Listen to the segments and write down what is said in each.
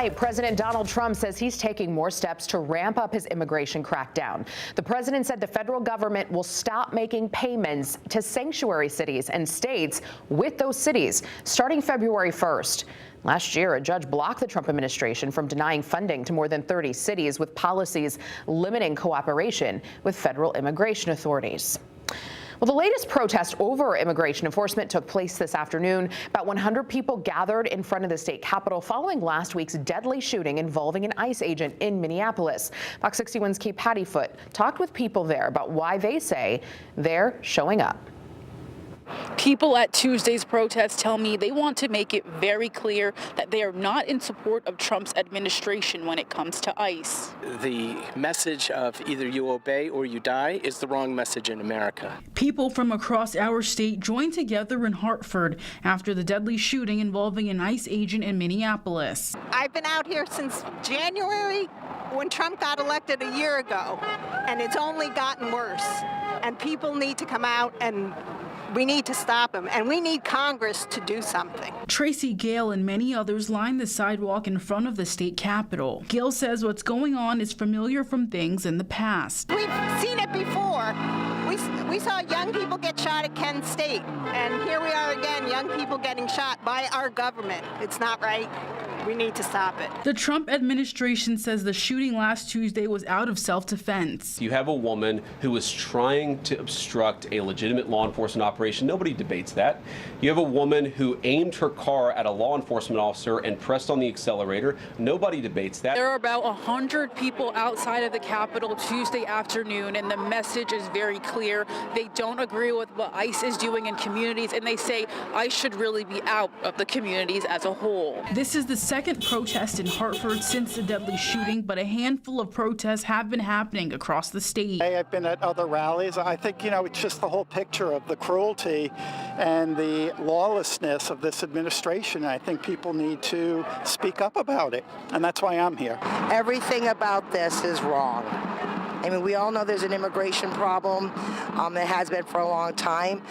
President Donald Trump says he's taking more steps to ramp up his immigration crackdown. The president said the federal government will stop making payments to sanctuary cities and states with those cities starting February 1st. Last year, a judge blocked the Trump administration from denying funding to more than 30 cities with policies limiting cooperation with federal immigration authorities. Well, the latest protest over immigration enforcement took place this afternoon. About 100 people gathered in front of the state capitol following last week's deadly shooting involving an ICE agent in Minneapolis. Fox 61's Kate Pattyfoot talked with people there about why they say they're showing up. People at Tuesday's protest tell me they want to make it very clear that they are not in support of Trump's administration when it comes to ICE. The message of either you obey or you die is the wrong message in America. People from across our state joined together in Hartford after the deadly shooting involving an ICE agent in Minneapolis. I've been out here since January when Trump got elected a year ago, and it's only gotten worse. And people need to come out, and we need to stop him, and we need Congress to do something. Tracy Gale and many others lined the sidewalk in front of the state capitol. Gale says what's going on is familiar from things in the past. We've seen it before. We saw young people get shot at Kent State, and here we are again, young people getting shot by our government. It's not right. We need to stop it. The Trump administration says the shooting last Tuesday was out of self-defense. You have a woman who was trying to obstruct a legitimate law enforcement operation. Nobody debates that. You have a woman who aimed her car at a law enforcement officer and pressed on the accelerator. Nobody debates that. There are about 100 people outside of the Capitol Tuesday afternoon, and the message is very clear. They don't agree with what ICE is doing in communities, and they say ICE should really be out of the communities as a whole. This is the second protest in Hartford since the deadly shooting, but a handful of protests have been happening across the state. I've been at other rallies. I think, it's just the whole picture of the cruelty and the lawlessness of this administration. I think people need to speak up about it, and that's why I'm here. Everything about this is wrong. I mean, we all know there's an immigration problem. It has been for a long time.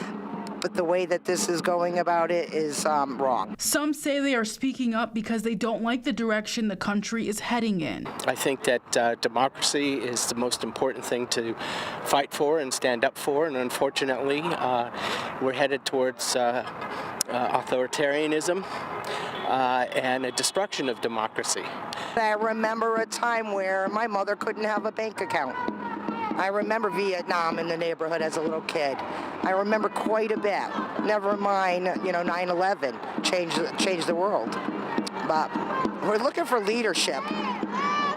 But the way that this is going about it is wrong. Some say they are speaking up because they don't like the direction the country is heading in. I think that democracy is the most important thing to fight for and stand up for, and unfortunately, we're headed towards authoritarianism and a destruction of democracy. I remember a time where my mother couldn't have a bank account. I remember Vietnam in the neighborhood as a little kid. I remember quite a bit. Never mind, 9/11 changed the world. But we're looking for leadership,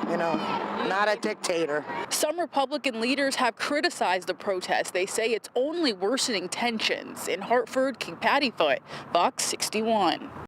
not a dictator. Some Republican leaders have criticized the protest. They say it's only worsening tensions. In Hartford, Kate Pattyfoot, Fox 61.